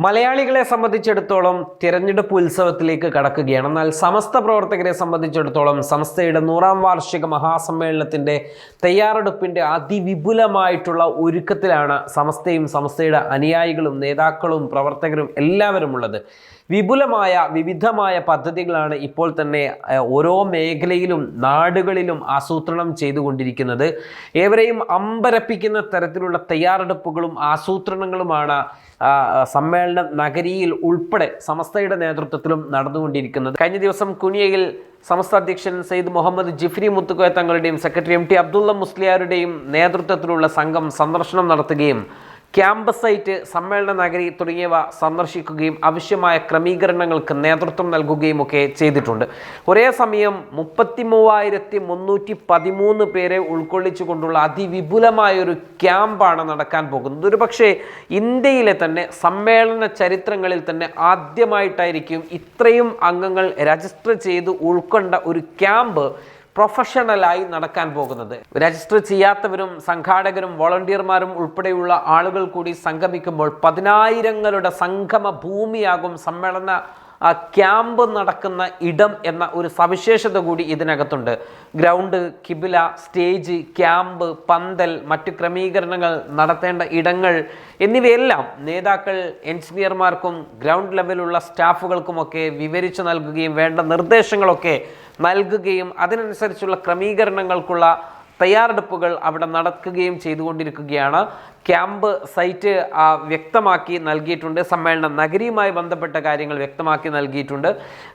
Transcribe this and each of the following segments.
മലയാളികളെ സംബന്ധിച്ചിടത്തോളം തിരഞ്ഞെടുപ്പ് ഉത്സവത്തിലേക്ക് കടക്കുകയാണ്. എന്നാൽ സമസ്ത പ്രവർത്തകരെ സംബന്ധിച്ചിടത്തോളം സമസ്തയുടെ 100ാം വാർഷിക മഹാസമ്മേളനത്തിൻ്റെ തയ്യാറെടുപ്പിൻ്റെ അതിവിപുലമായിട്ടുള്ള ഒരുക്കത്തിലാണ് സമസ്തയും സമസ്തയുടെ അനുയായികളും നേതാക്കളും പ്രവർത്തകരും എല്ലാവരും ഉള്ളത്. വിവിധമായ പദ്ധതികളാണ് ഇപ്പോൾ തന്നെ ഓരോ മേഖലയിലും നാടുകളിലും ആസൂത്രണം ചെയ്തുകൊണ്ടിരിക്കുന്നത്. ഏവരെയും അമ്പരപ്പിക്കുന്ന തരത്തിലുള്ള തയ്യാറെടുപ്പുകളും ആസൂത്രണങ്ങളുമാണ് സമ്മേളന നഗരിയിൽ ഉൾപ്പെടെ സമസ്തയുടെ നേതൃത്വത്തിലും നടന്നുകൊണ്ടിരിക്കുന്നത്. കഴിഞ്ഞ ദിവസം കുനിയയിൽ സമസ്ത അധ്യക്ഷൻ സയ്യിദ് മുഹമ്മദ് ജിഫ്രി മുത്തുക്കോയ തങ്ങളുടെയും സെക്രട്ടറി MT അബ്ദുള്ള മുസ്ലിയാരുടെയും നേതൃത്വത്തിലുള്ള സംഘം സന്ദർശനം നടത്തുകയും ക്യാമ്പസ് സൈറ്റ്, സമ്മേളന നഗരി തുടങ്ങിയവ സന്ദർശിക്കുകയും ആവശ്യമായ ക്രമീകരണങ്ങൾക്ക് നേതൃത്വം നൽകുകയും ഒക്കെ ചെയ്തിട്ടുണ്ട്. ഒരേ സമയം 33,313 പേരെ ഉൾക്കൊള്ളിച്ചുകൊണ്ടുള്ള അതിവിപുലമായൊരു ക്യാമ്പാണ് നടക്കാൻ പോകുന്നത്. ഒരു പക്ഷേ ഇന്ത്യയിലെ തന്നെ സമ്മേളന ചരിത്രങ്ങളിൽ തന്നെ ആദ്യമായിട്ടായിരിക്കും ഇത്രയും അംഗങ്ങൾ രജിസ്റ്റർ ചെയ്ത് ഉൾക്കൊണ്ട ഒരു ക്യാമ്പ് പ്രൊഫഷണലായി നടക്കാൻ പോകുന്നത്. രജിസ്റ്റർ ചെയ്യാത്തവരും സംഘാടകരും വോളണ്ടിയർമാരും ഉൾപ്പെടെയുള്ള ആളുകൾ കൂടി സംഗമിക്കുമ്പോൾ 10,000ങ്ങളുടെ സംഗമ ഭൂമിയാകും സമ്മേളന ക്യാമ്പ് നടക്കുന്ന ഇടം എന്ന ഒരു സവിശേഷത കൂടി ഇതിനകത്തുണ്ട്. ഗ്രൗണ്ട്, കിബില, സ്റ്റേജ്, ക്യാമ്പ്, പന്തൽ, മറ്റു ക്രമീകരണങ്ങൾ, നടത്തേണ്ട ഇടങ്ങൾ എന്നിവയെല്ലാം നേതാക്കൾ എൻജിനീയർമാർക്കും ഗ്രൗണ്ട് ലെവലുള്ള സ്റ്റാഫുകൾക്കുമൊക്കെ വിവരിച്ചു നൽകുകയും വേണ്ട നിർദ്ദേശങ്ങളൊക്കെ നൽകുകയും അതിനനുസരിച്ചുള്ള ക്രമീകരണങ്ങൾക്കുള്ള തയ്യാറെടുപ്പുകൾ അവിടെ നടക്കുകയും ചെയ്തുകൊണ്ടിരിക്കുകയാണ്. ക്യാമ്പ് സൈറ്റ് വ്യക്തമാക്കി നൽകിയിട്ടുണ്ട്. സമ്മേളന നഗരിയുമായി ബന്ധപ്പെട്ട കാര്യങ്ങൾ വ്യക്തമാക്കി നൽകിയിട്ടുണ്ട്.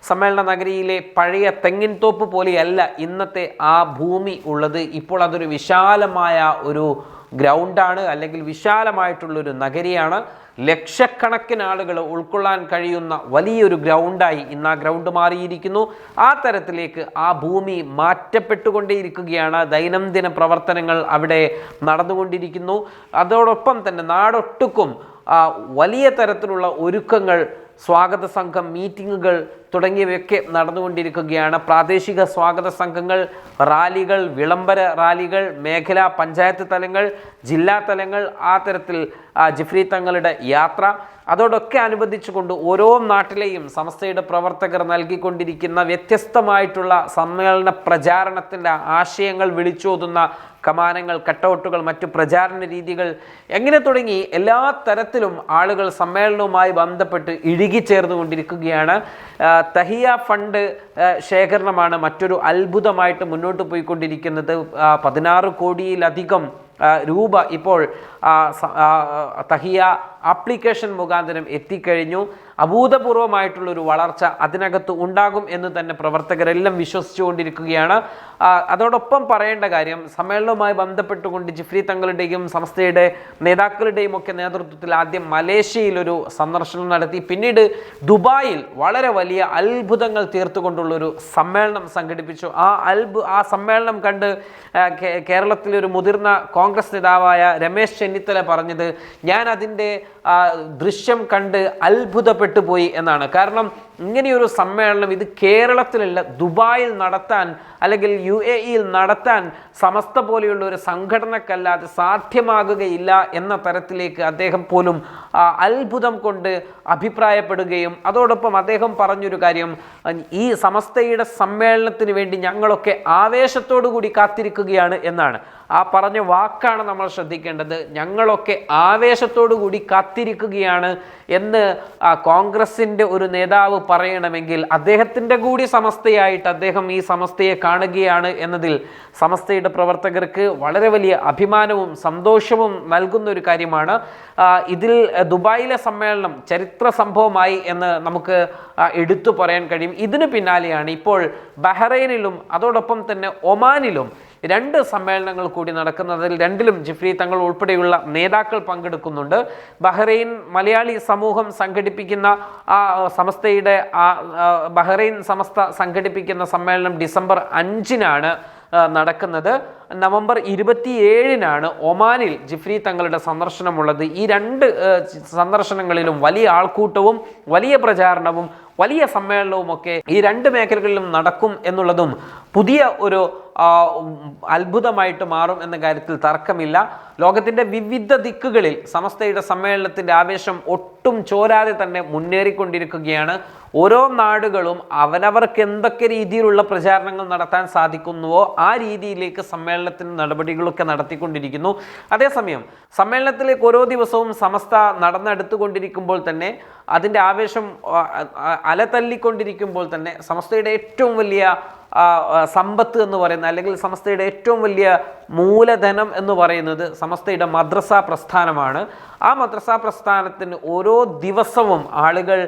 സമ്മേളന നഗരിയിലെ പഴയ തെങ്ങിൻ തോപ്പ് പോലെയല്ല ഇന്നത്തെ ആ ഭൂമി ഉള്ളത്. ഇപ്പോൾ അതൊരു വിശാലമായ ഒരു ഗ്രൗണ്ടാണ്, അല്ലെങ്കിൽ വിശാലമായിട്ടുള്ളൊരു നഗരിയാണ്. ലക്ഷക്കണക്കിന് ആളുകൾ ഉൾക്കൊള്ളാൻ കഴിയുന്ന വലിയൊരു ഗ്രൗണ്ടായി ഇന്ന് ആ ഗ്രൗണ്ട് മാറിയിരിക്കുന്നു. ആ തരത്തിലേക്ക് ആ ഭൂമി മാറ്റപ്പെട്ടുകൊണ്ടേയിരിക്കുകയാണ്. ദൈനംദിന പ്രവർത്തനങ്ങൾ അവിടെ നടന്നുകൊണ്ടിരിക്കുന്നു. അതോടൊപ്പം തന്നെ നാടൊട്ടുക്കും വലിയ തരത്തിലുള്ള ഒരുക്കങ്ങൾ, സ്വാഗത സംഘം മീറ്റിങ്ങുകൾ തുടങ്ങിയവയൊക്കെ നടന്നുകൊണ്ടിരിക്കുകയാണ്. പ്രാദേശിക സ്വാഗത സംഘങ്ങൾ, റാലികൾ, വിളംബര റാലികൾ, മേഖലാ പഞ്ചായത്ത് തലങ്ങൾ, ജില്ലാ തലങ്ങൾ, ആ തരത്തിൽ ജിഫ്രി തങ്ങളുടെ യാത്ര, അതോടൊക്കെ അനുബന്ധിച്ചുകൊണ്ട് ഓരോ നാട്ടിലെയും സമസ്തയുടെ പ്രവർത്തകർ നൽകിക്കൊണ്ടിരിക്കുന്ന വ്യത്യസ്തമായിട്ടുള്ള സമ്മേളന പ്രചാരണത്തിൻ്റെ ആശയങ്ങൾ വിളിച്ചോതുന്ന കമാനങ്ങൾ, കട്ടൗട്ടുകൾ, മറ്റു പ്രചാരണ രീതികൾ എങ്ങനെ തുടങ്ങി എല്ലാ തരത്തിലും ആളുകൾ സമ്മേളനവുമായി ബന്ധപ്പെട്ട് ഇഴുകിച്ചേർന്നുകൊണ്ടിരിക്കുകയാണ്. തഹിയ ഫണ്ട് ശേഖരണമാണ് മറ്റൊരു അത്ഭുതമായിട്ട് മുന്നോട്ട് പോയിക്കൊണ്ടിരിക്കുന്നത്. 16 കോടിയിലധികം രൂപ ഇപ്പോൾ തഹിയ ആപ്ലിക്കേഷൻ മുഖാന്തരം എത്തിക്കഴിഞ്ഞു. അഭൂതപൂർവമായിട്ടുള്ളൊരു വളർച്ച അതിനകത്ത് ഉണ്ടാകും എന്ന് തന്നെ പ്രവർത്തകരെല്ലാം വിശ്വസിച്ചുകൊണ്ടിരിക്കുകയാണ്. അതോടൊപ്പം പറയേണ്ട കാര്യം, സമ്മേളനവുമായി ബന്ധപ്പെട്ടുകൊണ്ട് ജിഫ്രി തങ്ങളുടെയും സംസ്ഥയുടെ നേതാക്കളുടെയും ഒക്കെ നേതൃത്വത്തിൽ ആദ്യം മലേഷ്യയിലൊരു സന്ദർശനം നടത്തി. പിന്നീട് ദുബായിൽ വളരെ വലിയ അത്ഭുതങ്ങൾ തീർത്തുകൊണ്ടുള്ളൊരു സമ്മേളനം സംഘടിപ്പിച്ചു. ആ സമ്മേളനം കണ്ട് കേരളത്തിലൊരു മുതിർന്ന കോൺഗ്രസ് നേതാവായ രമേശ് ചെന്നിത്തല പറഞ്ഞത്, ഞാൻ അതിൻ്റെ ദൃശ്യം കണ്ട് അത്ഭുതപ്പെട്ടു പോയി എന്നാണ്. കാരണം ഇങ്ങനെയൊരു സമ്മേളനം ഇത് കേരളത്തിലല്ല, ദുബായിൽ നടത്താൻ അല്ലെങ്കിൽ UAEയിൽ നടത്താൻ സമസ്ത പോലെയുള്ള ഒരു സംഘടനക്കല്ലാതെ സാധ്യമാകുകയില്ല എന്ന തരത്തിലേക്ക് അദ്ദേഹം പോലും അത്ഭുതം കൊണ്ട് അഭിപ്രായപ്പെടുകയും, അതോടൊപ്പം അദ്ദേഹം പറഞ്ഞൊരു കാര്യം, ഈ സമസ്തയുടെ സമ്മേളനത്തിന് വേണ്ടി ഞങ്ങളൊക്കെ ആവേശത്തോടു കൂടി കാത്തിരിക്കുകയാണ് എന്നാണ്. ആ പറഞ്ഞ വാക്കാണ് നമ്മൾ ശ്രദ്ധിക്കേണ്ടത്. ഞങ്ങളൊക്കെ ആവേശത്തോടു കൂടി കാത്തിരിക്കുകയാണ് എന്ന് കോൺഗ്രസിൻ്റെ ഒരു നേതാവ് പറയണമെങ്കിൽ അദ്ദേഹത്തിൻ്റെ കൂടി സമസ്തയായിട്ട് അദ്ദേഹം ഈ സമസ്തയെ കാണുകയാണ് എന്നതിൽ സമസ്തയുടെ പ്രവർത്തകർക്ക് വളരെ വലിയ അഭിമാനവും സന്തോഷവും നൽകുന്ന ഒരു കാര്യമാണ്. ഇതിൽ ദുബായിലെ സമ്മേളനം ചരിത്ര സംഭവമായി എന്ന് നമുക്ക് എടുത്തു പറയാൻ കഴിയും. ഇതിന് പിന്നാലെയാണ് ഇപ്പോൾ ബഹ്റൈനിലും അതോടൊപ്പം തന്നെ ഒമാനിലും 2 സമ്മേളനങ്ങൾ കൂടി നടക്കുന്നതിൽ 2ലും ജിഫ്രി തങ്ങൾ ഉൾപ്പെടെയുള്ള നേതാക്കൾ പങ്കെടുക്കുന്നുണ്ട്. ബഹ്റൈൻ മലയാളി സമൂഹം സംഘടിപ്പിക്കുന്ന സമസ്തയുടെ ബഹ്റൈൻ സമസ്ത സംഘടിപ്പിക്കുന്ന സമ്മേളനം ഡിസംബർ 5-നാണ് നടക്കുന്നത്. നവംബർ 27-നാണ് ഒമാനിൽ ജിഫ്രി തങ്ങളുടെ സന്ദർശനമുള്ളത്. ഈ 2 സന്ദർശനങ്ങളിലും വലിയ ആൾക്കൂട്ടവും വലിയ പ്രചാരണവും വലിയ സമ്മേളനവും ഒക്കെ ഈ 2 മേഖലകളിലും നടക്കും എന്നുള്ളതും പുതിയ ഒരു അത്ഭുതമായിട്ട് മാറും എന്ന കാര്യത്തിൽ തർക്കമില്ല. ലോകത്തിൻ്റെ വിവിധ ദിക്കുകളിൽ സമസ്തയുടെ സമ്മേളനത്തിൻ്റെ ആവേശം ഒട്ടും ചോരാതെ തന്നെ മുന്നേറിക്കൊണ്ടിരിക്കുകയാണ്. ഓരോ നാടുകളും അവരവർക്ക് എന്തൊക്കെ രീതിയിലുള്ള പ്രചാരണങ്ങൾ നടത്താൻ സാധിക്കുന്നുവോ ആ രീതിയിലേക്ക് സമ്മേളനത്തിന് നടപടികളൊക്കെ നടത്തിക്കൊണ്ടിരിക്കുന്നു. അതേസമയം സമ്മേളനത്തിലേക്ക് ഓരോ ദിവസവും സമസ്ത നടന്നെടുത്തുകൊണ്ടിരിക്കുമ്പോൾ തന്നെ അതിൻ്റെ ആവേശം അലതല്ലിക്കൊണ്ടിരിക്കുമ്പോൾ തന്നെ സമസ്തയുടെ ഏറ്റവും വലിയ സമ്പത്ത് എന്ന് പറയുന്ന, അല്ലെങ്കിൽ സമസ്തയുടെ ഏറ്റവും വലിയ മൂലധനം എന്ന് പറയുന്നത് സമസ്തയുടെ മദ്രസ പ്രസ്ഥാനമാണ്. ആ മദ്രസ പ്രസ്ഥാനത്തിന് ഓരോ ദിവസവും ആളുകൾ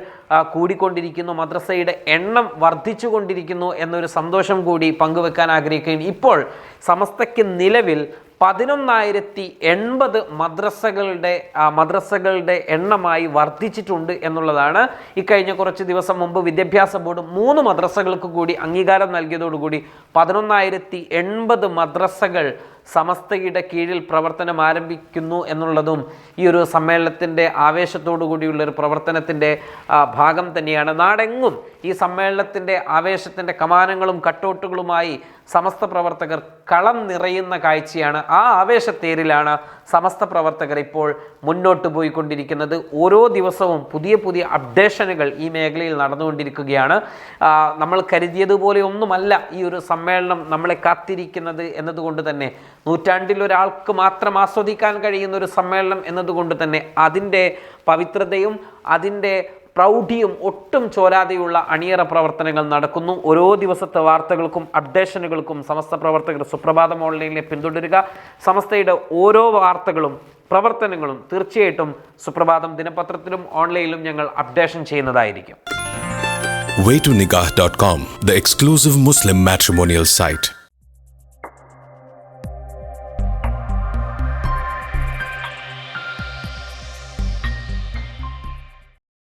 കൂടിക്കൊണ്ടിരിക്കുന്നു, മദ്രസയുടെ എണ്ണം വർദ്ധിച്ചു കൊണ്ടിരിക്കുന്നു എന്നൊരു സന്തോഷം കൂടി പങ്കുവെക്കാൻ ആഗ്രഹിക്കുകയും ഇപ്പോൾ സമസ്തയ്ക്ക് നിലവിൽ 11,080 മദ്രസകളുടെ എണ്ണമായി വർദ്ധിച്ചിട്ടുണ്ട് എന്നുള്ളതാണ്. ഇക്കഴിഞ്ഞ കുറച്ച് ദിവസം മുമ്പ് വിദ്യാഭ്യാസ ബോർഡ് 3 മദ്രസകൾക്ക് കൂടി അംഗീകാരം നൽകിയതോടുകൂടി 11,080 മദ്രസകൾ സമസ്തയുടെ കീഴിൽ പ്രവർത്തനം ആരംഭിക്കുന്നു എന്നുള്ളതും ഈ ഒരു സമ്മേളനത്തിൻ്റെ ആവേശത്തോടു കൂടിയുള്ള ഒരു പ്രവർത്തനത്തിൻ്റെ ഭാഗം തന്നെയാണ്. നാടെങ്ങും ഈ സമ്മേളനത്തിൻ്റെ ആവേശത്തിൻ്റെ കമാനങ്ങളും കട്ടൗട്ടുകളുമായി സമസ്ത പ്രവർത്തകർ കളം നിറയുന്ന കാഴ്ചയാണ്. ആ ആവേശത്തേരിലാണ് സമസ്ത പ്രവർത്തകർ ഇപ്പോൾ മുന്നോട്ട് പോയിക്കൊണ്ടിരിക്കുന്നത്. ഓരോ ദിവസവും പുതിയ പുതിയ അപ്ഡേഷനുകൾ ഈ മേഖലയിൽ നടന്നുകൊണ്ടിരിക്കുകയാണ്. നമ്മൾ കരുതിയതുപോലെ ഒന്നുമല്ല ഈ ഒരു സമ്മേളനം നമ്മളെ കാത്തിരിക്കുന്നത് എന്നതുകൊണ്ട് തന്നെ, നൂറ്റാണ്ടിൽ ഒരാൾക്ക് മാത്രം ആസ്വദിക്കാൻ കഴിയുന്ന ഒരു സമ്മേളനം എന്നതുകൊണ്ട് തന്നെ അതിൻ്റെ പവിത്രതയും അതിൻ്റെ പ്രൗഢിയും ഒട്ടും ചോരാതെയുള്ള അണിയറ പ്രവർത്തനങ്ങൾ നടക്കുന്നു. ഓരോ ദിവസത്തെ വാർത്തകൾക്കും അപ്ഡേഷനുകൾക്കും സമസ്ത പ്രവർത്തകർ സുപ്രഭാതം ഓൺലൈനിലെ പിന്തുടരുക. സമസ്തയുടെ ഓരോ വാർത്തകളും പ്രവർത്തനങ്ങളും തീർച്ചയായിട്ടും സുപ്രഭാതം ദിനപത്രത്തിലും ഓൺലൈനിലും ഞങ്ങൾ അപ്ഡേഷൻ ചെയ്യുന്നതായിരിക്കും. waytonikah.com, the exclusive Muslim matrimonial site.